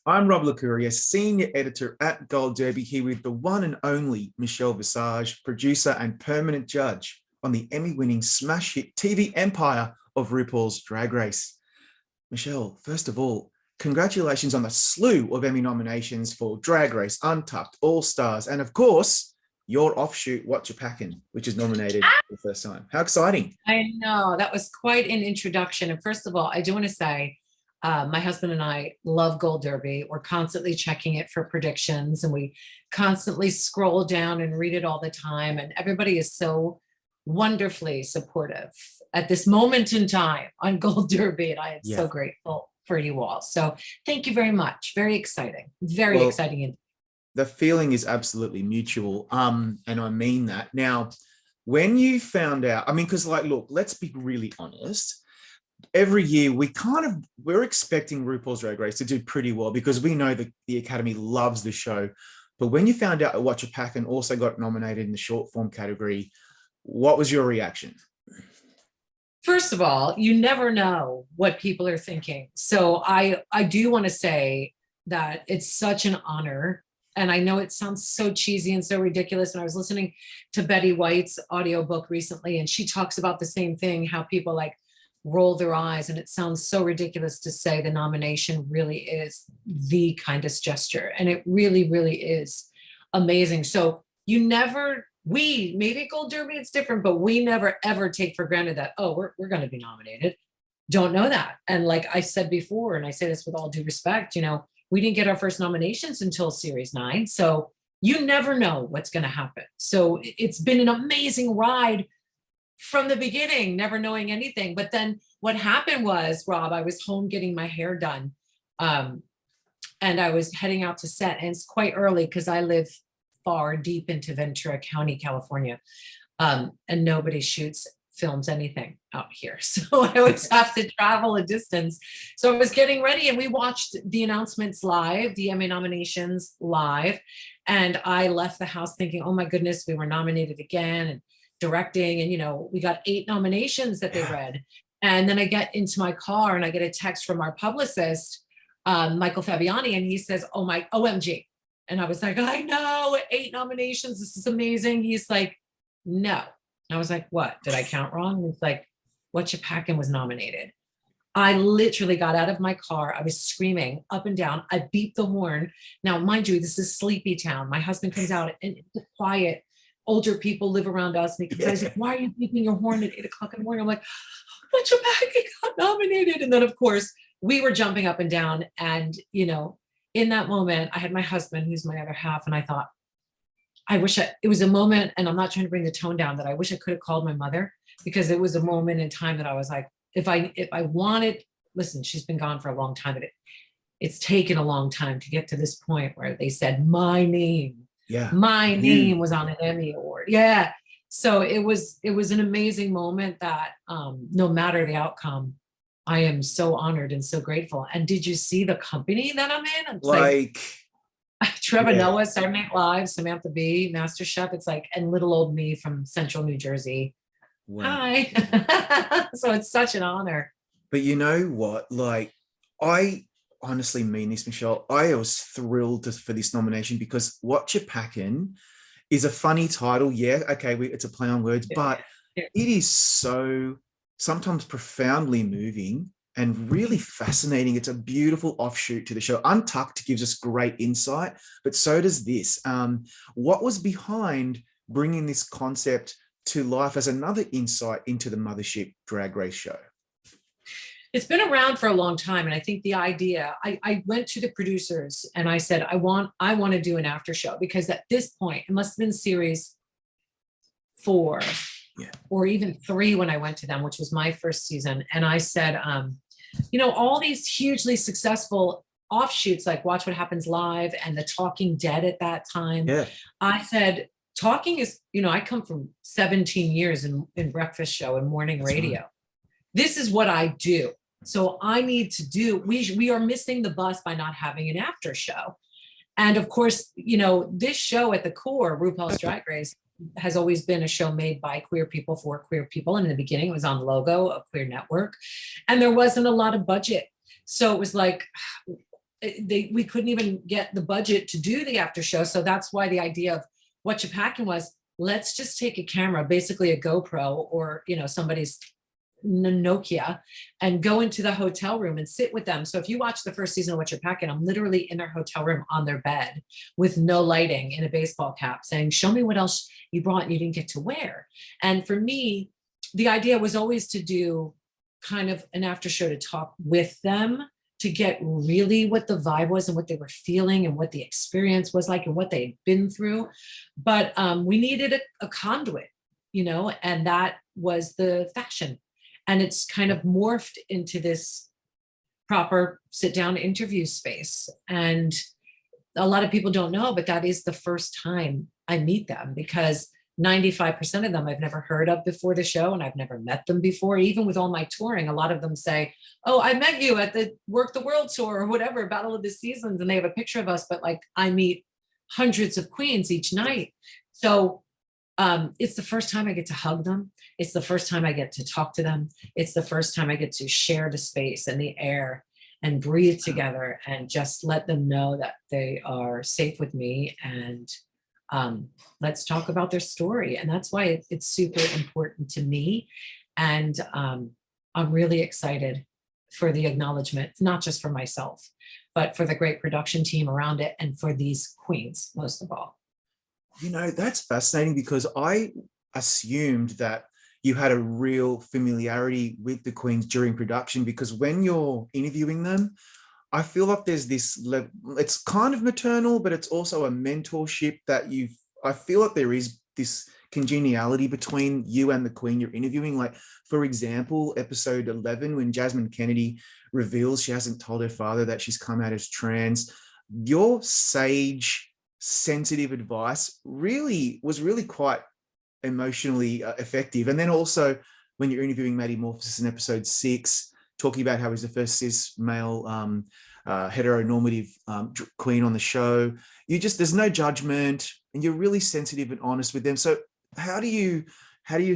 I'm Rob Licuria, Senior Editor at Gold Derby, here with the one and only Michelle Visage, producer and permanent judge on the Emmy-winning smash hit TV empire of RuPaul's Drag Race. Michelle, first of all, congratulations on the slew of Emmy nominations for Drag Race, Untucked, All Stars, and of course, your offshoot, Whatcha Packin, which is nominated for the first time. How exciting. I know, that was quite an introduction. And first of all, I do want to say, my husband and I love Gold Derby. We're constantly checking it for predictions and we constantly scroll down and read it all the time. And everybody is so wonderfully supportive at this moment in time on Gold Derby. And I am so grateful for you all. So thank you very much. Very exciting. Very exciting. The feeling is absolutely mutual. And I mean that. Now, when you found out, I mean, because like, look, let's be really honest. Every year we're expecting RuPaul's Drag Race to do pretty well because we know that the Academy loves the show. But when you found out that Whatcha Packin also got nominated in the short form category, what was your reaction? First of all, you never know what people are thinking. So I do want to say that it's such an honor. And I know it sounds so cheesy and so ridiculous. And I was listening to Betty White's audiobook recently, and she talks about the same thing, how people like roll their eyes. And it sounds so ridiculous to say the nomination really is the kindest gesture. And it really, really is amazing. So maybe Gold Derby, it's different, but we never ever take for granted that, oh, we're going to be nominated. Don't know that. And like I said before, and I say this with all due respect, we didn't get our first nominations until Series 9. So you never know what's going to happen. So it's been an amazing ride from the beginning, never knowing anything. But then what happened was, Rob, I was home getting my hair done. And I was heading out to set, and it's quite early because I live far deep into Ventura County, California. And nobody films anything out here. So I always have to travel a distance. So I was getting ready and we watched the announcements live, the Emmy nominations live. And I left the house thinking, oh my goodness, we were nominated again, and directing. And, we got 8 nominations that they read. And then I get into my car and I get a text from our publicist, Michael Fabiani, and he says, oh my, OMG. And I was like, I know, 8 nominations. This is amazing. He's like, no. And I was like, what? Did I count wrong? He's like, Whatcha Packin was nominated. I literally got out of my car. I was screaming up and down. I beeped the horn. Now, mind you, this is sleepy town. My husband comes out and it's quiet. Older people live around us. And he comes out, he's like, why are you beeping your horn at 8 o'clock in the morning? I'm like, Whatcha Packin got nominated. And then, of course, we were jumping up and down. And, in that moment, I had my husband, who's my other half, and I thought, it was a moment, and I'm not trying to bring the tone down, that I wish I could have called my mother, because it was a moment in time that I was like, if I wanted, listen, she's been gone for a long time, but it's taken a long time to get to this point where they said my name. Yeah. My name was on an Emmy award. Yeah. So it was an amazing moment that no matter the outcome, I am so honored and so grateful. And did you see the company that I'm in? It's like Trevor Noah, Saturday Night Live, Samantha Bee, MasterChef. It's like, and little old me from Central New Jersey. Wow. Hi. So it's such an honor. But you know what? Like, I honestly mean this, Michelle. I was thrilled for this nomination because Whatcha Packin is a funny title. Yeah, okay, it's a play on words, but it is so sometimes profoundly moving and really fascinating. It's a beautiful offshoot to the show. Untucked gives us great insight, but so does this. What was behind bringing this concept to life as another insight into the mothership Drag Race show? It's been around for a long time. And I think the idea, I went to the producers and I said, I want to do an after show, because at this point, it must have been series 4 or even 3 when I went to them, which was my first season. And I said, all these hugely successful offshoots like Watch What Happens Live and The Talking Dead at that time. Yeah. I said, talking is, I come from 17 years in breakfast show and morning radio. Right. This is what I do. So I need to do, we are missing the bus by not having an after show. And of course, this show at the core, RuPaul's Drag Race, has always been a show made by queer people for queer people. And in the beginning, it was on Logo, a queer network. And there wasn't a lot of budget. So it was like, we couldn't even get the budget to do the after show. So that's why the idea of Whatcha Packin was, let's just take a camera, basically a GoPro or, somebody's Nokia, and go into the hotel room and sit with them. So if you watch the first season of Whatcha Packin, I'm literally in their hotel room on their bed with no lighting in a baseball cap saying, show me what else you brought and you didn't get to wear. And for me, the idea was always to do kind of an after show to talk with them, to get really what the vibe was and what they were feeling and what the experience was like and what they'd been through. But we needed a conduit, and that was the fashion. And it's kind of morphed into this proper sit down interview space. And a lot of people don't know, but that is the first time I meet them, because 95% of them I've never heard of before the show, and I've never met them before. Even with all my touring, a lot of them say, oh, I met you at the Work the World tour or whatever, Battle of the Seasons, and they have a picture of us, but like I meet hundreds of queens each night. So it's the first time I get to hug them. It's the first time I get to talk to them. It's the first time I get to share the space and the air and breathe together and just let them know that they are safe with me, and let's talk about their story. And that's why it's super important to me. And I'm really excited for the acknowledgement, not just for myself, but for the great production team around it and for these queens, most of all. That's fascinating, because I assumed that you had a real familiarity with the queens during production, because when you're interviewing them, I feel like there's this level, it's kind of maternal, but it's also a mentorship that I feel like there is this congeniality between you and the queen you're interviewing. Like, for example, episode 11, when Jasmine Kennedy reveals she hasn't told her father that she's come out as trans, your sage, sensitive advice was really quite emotionally effective. And then also when you're interviewing Maddie Morphosis in episode 6, talking about how he's the first cis male heteronormative queen on the show, there's no judgment, and you're really sensitive and honest with them. So how do you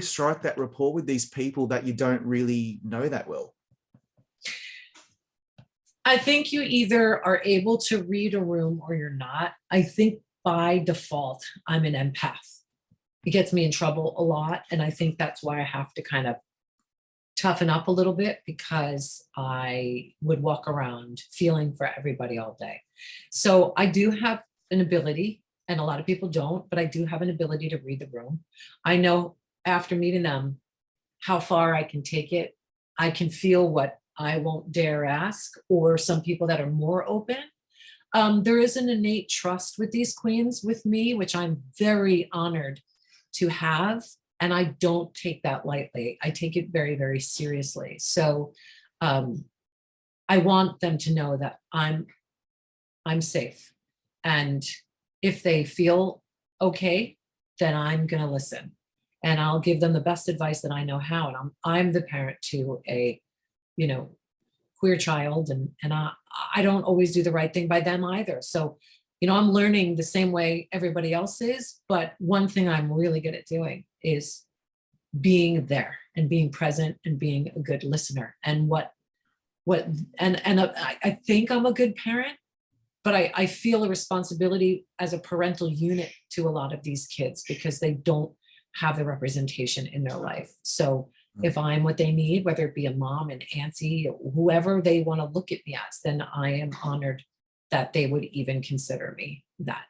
strike that rapport with these people that you don't really know that well? I think you either are able to read a room or you're not. I think by default, I'm an empath. It gets me in trouble a lot. And I think that's why I have to kind of toughen up a little bit, because I would walk around feeling for everybody all day. So I do have an ability, and a lot of people don't, but I do have an ability to read the room. I know after meeting them how far I can take it. I can feel what I won't dare ask, or some people that are more open. There is an innate trust with these queens with me, which I'm very honored to have. And I don't take that lightly. I take it very, very seriously. So I want them to know that I'm safe. And if they feel okay, then I'm going to listen. And I'll give them the best advice that I know how. And I'm the parent to a, queer child, and I don't always do the right thing by them either. So, I'm learning the same way everybody else is, but one thing I'm really good at doing is being there and being present and being a good listener. And I think I'm a good parent, but I feel a responsibility as a parental unit to a lot of these kids, because they don't have the representation in their life. So if I'm what they need, whether it be a mom, an auntie, whoever they want to look at me as, then I am honored that they would even consider me that.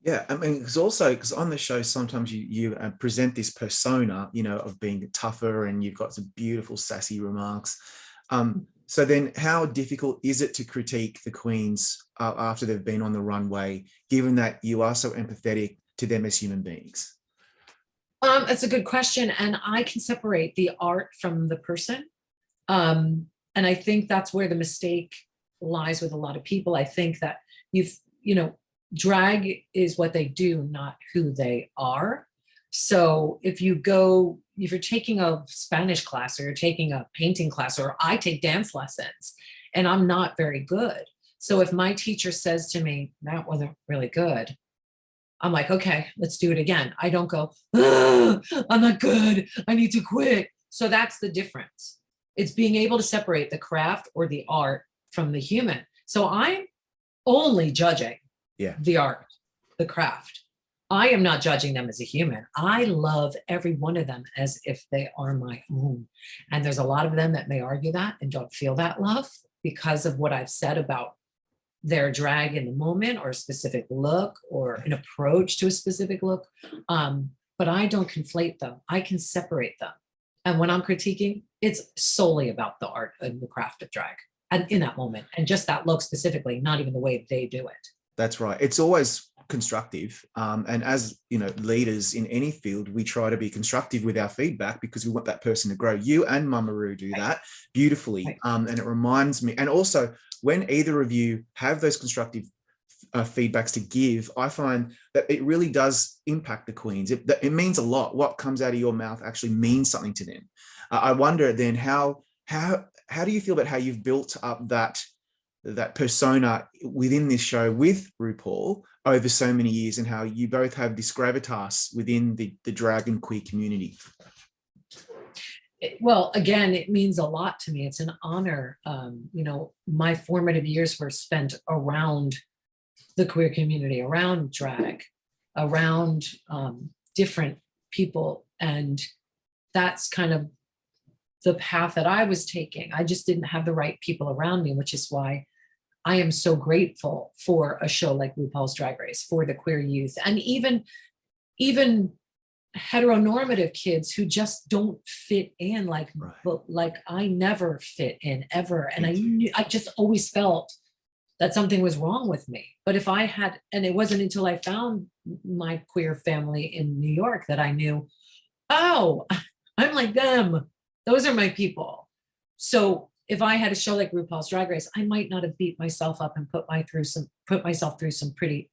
Yeah, I mean, because on the show, sometimes you present this persona, of being tougher, and you've got some beautiful sassy remarks. So then how difficult is it to critique the queens after they've been on the runway, given that you are so empathetic to them as human beings? It's a good question. And I can separate the art from the person. And I think that's where the mistake lies with a lot of people. I think that drag is what they do, not who they are. So if you're taking a Spanish class, or you're taking a painting class, or I take dance lessons, and I'm not very good. So if my teacher says to me, that wasn't really good, I'm like, okay, let's do it again. I don't go, I'm not good, I need to quit. So that's the difference. It's being able to separate the craft or the art from the human. So I'm only judging Yeah. the art, the craft. I am not judging them as a human. I love every one of them as if they are my own. And there's a lot of them that may argue that and don't feel that love because of what I've said about their drag in the moment or a specific look or an approach to a specific look. But I don't conflate them. I can separate them. And when I'm critiquing, it's solely about the art and the craft of drag and in that moment and just that look specifically, not even the way they do it. That's right. It's always constructive. And as you know, leaders in any field, we try to be constructive with our feedback because we want that person to grow. You and Mama Ru do that beautifully. Right. And it reminds me, and also when either of you have those constructive feedbacks to give, I find that it really does impact the queens. It means a lot. What comes out of your mouth actually means something to them. I wonder then how do you feel about how you've built up that persona within this show with RuPaul over so many years, and how you both have this gravitas within the drag and queer community? Well, again, it means a lot to me. It's an honor. You know, my formative years were spent around the queer community, around drag, around different people. And that's kind of the path that I was taking. I just didn't have the right people around me, which is why I am so grateful for a show like RuPaul's Drag Race, for the queer youth, and even heteronormative kids who just don't fit in, like, Right. but like I never fit in ever. And I just always felt that something was wrong with me. But if I had, and it wasn't until I found my queer family in New York that I knew, oh, I'm like them. Those are my people. So if I had a show like RuPaul's Drag Race, I might not have beat myself up and put myself through some pretty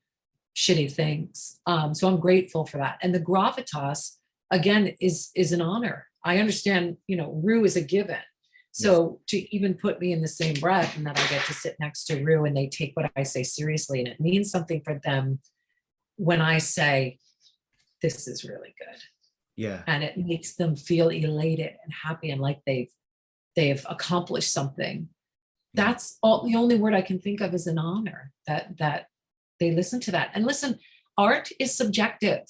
shitty things. So I'm grateful for that. And the gravitas, again, is an honor. I understand, you know, Ru is a given. So to even put me in the same breath and that I get to sit next to Ru and they take what I say seriously, and it means something for them when I say, this is really good. Yeah. And it makes them feel elated and happy and like they've accomplished something. That's all. The only word I can think of is an honor that they listen to that. And listen, art is subjective.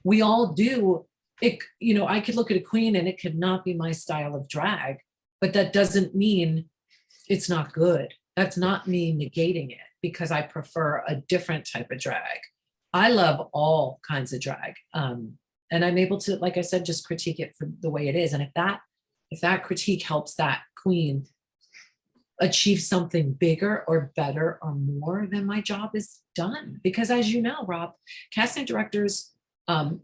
We all do it. You know, I could look at a queen and it could not be my style of drag, but that doesn't mean it's not good. That's not me negating it because I prefer a different type of drag. I love all kinds of drag. And I'm able to, like I said, just critique it for the way it is. And if that critique helps that queen achieve something bigger or better or more, then my job is done. Because as you know, Rob, casting directors are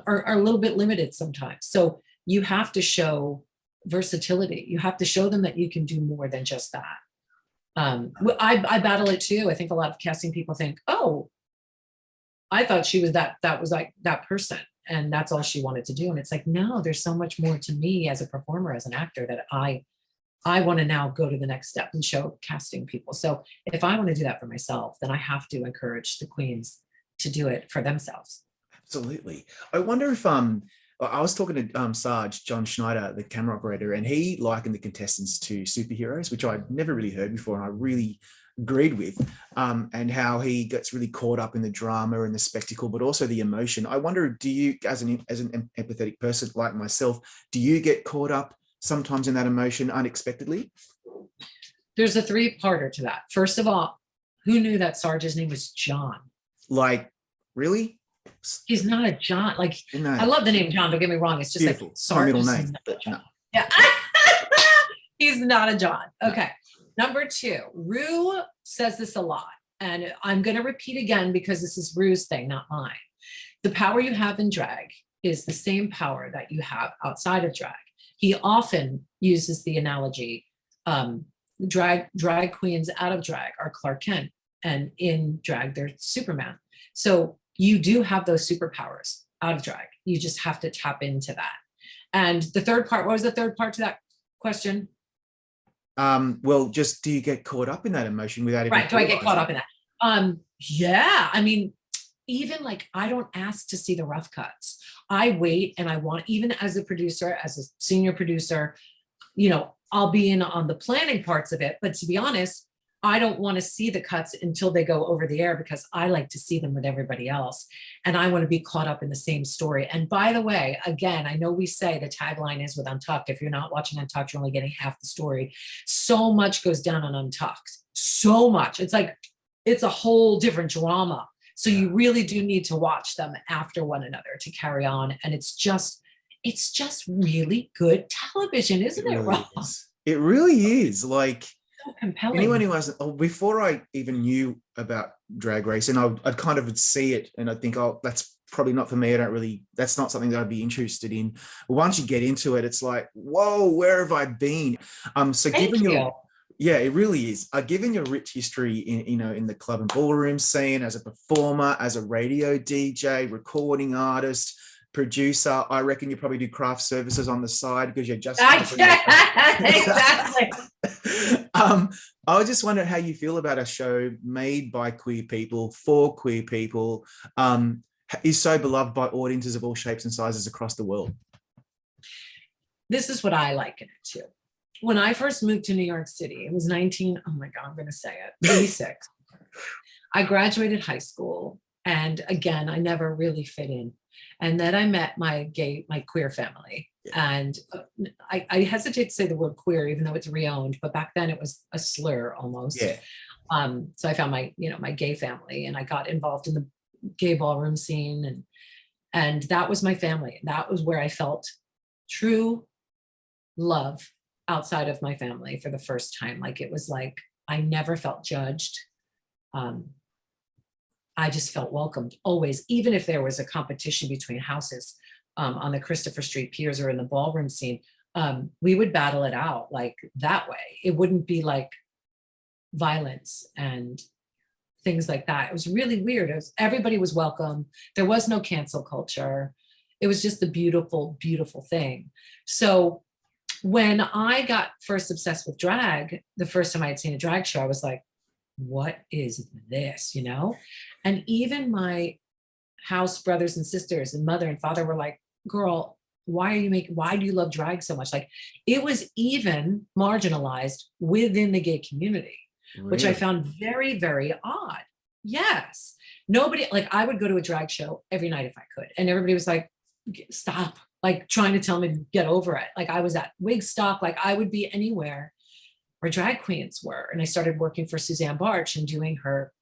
a little bit limited sometimes. So you have to show versatility. You have to show them that you can do more than just that. I battle it too. I think a lot of casting people think, oh, I thought she was that was like that person. And that's all she wanted to do. And it's like, no, there's so much more to me as a performer, as an actor, that I want to now go to the next step and show casting people. So if I want to do that for myself, then I have to encourage the queens to do it for themselves. Absolutely. I wonder if I was talking to Sarge, John Schneider, the camera operator, and he likened the contestants to superheroes, which I'd never really heard before, and I really agreed with, and how he gets really caught up in the drama and the spectacle, but also the emotion. I wonder, do you, as an empathetic person like myself, do you get caught up sometimes in that emotion unexpectedly? There's a three-parter to that. First of all, who knew that Sarge's name was John? Like, really? He's not a John. Like, No. I love the name John, don't get me wrong. It's just Beautiful. like Sarge. My middle name. No. Yeah. He's not a John. Okay. Number two, Ru says this a lot, and I'm going to repeat again because this is Ru's thing, not mine. The power you have in drag is the same power that you have outside of drag. He often uses the analogy, drag queens out of drag are Clark Kent, and in drag, they're Superman. So you do have those superpowers out of drag. You just have to tap into that. And the third part, what was the third part to that question? Well, just do you get caught up in that emotion without even right? Do I get caught up in that? Yeah. I mean, even like I don't ask to see the rough cuts. I wait, and I want, even as a producer, as a senior producer, you know, I'll be in on the planning parts of it. But to be honest, I don't want to see the cuts until they go over the air, because I like to see them with everybody else. And I want to be caught up in the same story. And by the way, again, I know we say the tagline is with Untucked, if you're not watching Untucked, you're only getting half the story. So much goes down on Untucked. So much. It's like, it's a whole different drama. So you really do need to watch them after one another to carry on. And it's just really good television, isn't it, Rob? It really is. Like, so compelling. Anyone who hasn't, before I even knew about Drag Race, and I'd kind of would see it and I'd think, oh, that's probably not for me. That's not something that I'd be interested in. But once you get into it, it's like, whoa, where have I been? So given your, yeah, it really is. Given your rich history in the club and ballroom scene, as a performer, as a radio DJ, recording artist, producer, I reckon you probably do craft services on the side because you're just exactly. I just wonder how you feel about a show made by queer people for queer people, is so beloved by audiences of all shapes and sizes across the world. This is what I like in it too. When I first moved to New York City, it was 86. I graduated high school, and again, I never really fit in. And then I met my queer family. And I hesitate to say the word queer, even though it's reowned, but back then it was a slur almost. Yeah. So I found my gay family, and I got involved in the gay ballroom scene, and that was my family. That was where I felt true love outside of my family for the first time. Like, it was like, I never felt judged. I just felt welcomed always, even if there was a competition between houses on the Christopher Street piers or in the ballroom scene, we would battle it out like that way. It wouldn't be like violence and things like that. It was really weird. Everybody was welcome. There was no cancel culture. It was just a beautiful, beautiful thing. So when I got first obsessed with drag, the first time I had seen a drag show, I was like, what is this, And even my house brothers and sisters and mother and father were like, girl, why do you love drag so much? Like, it was even marginalized within the gay community, which I found very, very odd. Yes. Nobody, like, I would go to a drag show every night if I could. And everybody was like, stop, like trying to tell me to get over it. Like, I was at Wigstock, like I would be anywhere where drag queens were. And I started working for Suzanne Bartsch and doing her,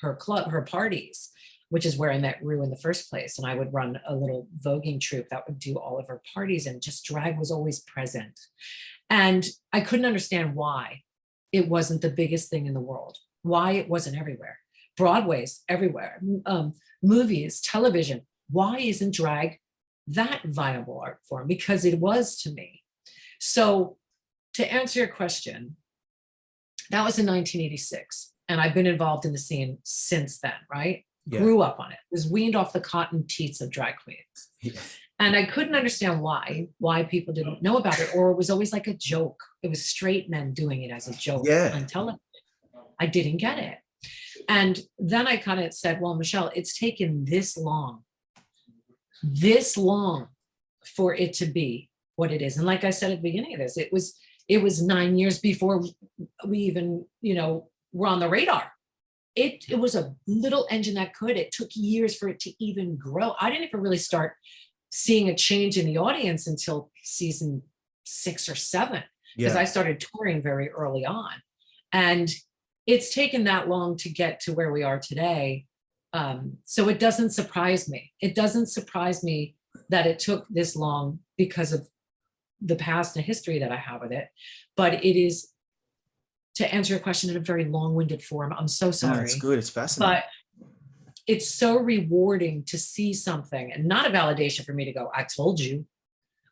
her club, her parties, which is where I met Ru in the first place. And I would run a little voguing troupe that would do all of her parties, and just drag was always present. And I couldn't understand why it wasn't the biggest thing in the world, why it wasn't everywhere. Broadway's everywhere, movies, television. Why isn't drag that viable art form? Because it was to me. So to answer your question, that was in 1986. And I've been involved in the scene since then, right? Yeah. Grew up on it, was weaned off the cotton teats of drag queens. Yeah. And I couldn't understand why people didn't know about it, or it was always like a joke. It was straight men doing it as a joke on television. I didn't get it. And then I kind of said, well, Michelle, it's taken this long for it to be what it is. And like I said at the beginning of this, it was 9 years before we even, were on the radar. It was a little engine that could. It took years for it to even grow. I didn't even really start seeing a change in the audience until season 6 or 7, because I started touring very early on. And it's taken that long to get to where we are today. So it doesn't surprise me. It doesn't surprise me that it took this long because of the past and history that I have with it. But it is, to answer your question in a very long-winded form, I'm so sorry. No, it's good. It's fascinating. But it's so rewarding to see something, and not a validation for me to go, I told you,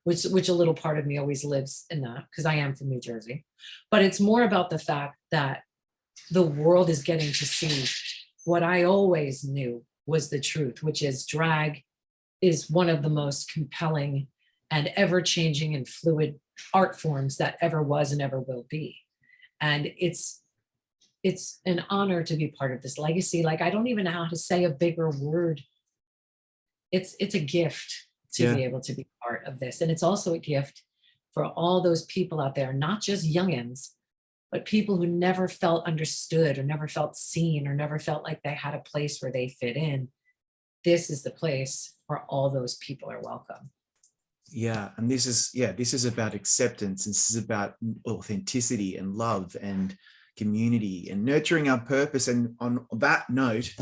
which a little part of me always lives in that, because I am from New Jersey. But it's more about the fact that the world is getting to see what I always knew was the truth, which is drag is one of the most compelling and ever-changing and fluid art forms that ever was and ever will be. And it's an honor to be part of this legacy. Like, I don't even know how to say a bigger word. It's a gift to be able to be part of this. And it's also a gift for all those people out there, not just youngins, but people who never felt understood or never felt seen or never felt like they had a place where they fit in. This is the place where all those people are welcome. Yeah. And this is about acceptance. This is about authenticity and love and community and nurturing our purpose. And on that note,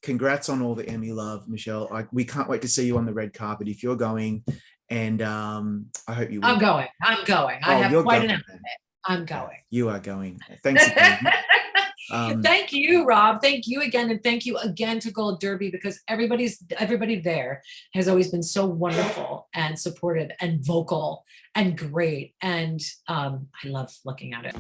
congrats on all the Emmy love, Michelle. We can't wait to see you on the red carpet if you're going. And I hope you will. I'm going. I have quite an outfit. I'm going. You are going. Thanks again. Thank you, Rob. Thank you again. And thank you again to Gold Derby, because everybody there has always been so wonderful and supportive and vocal and great. And I love looking at it.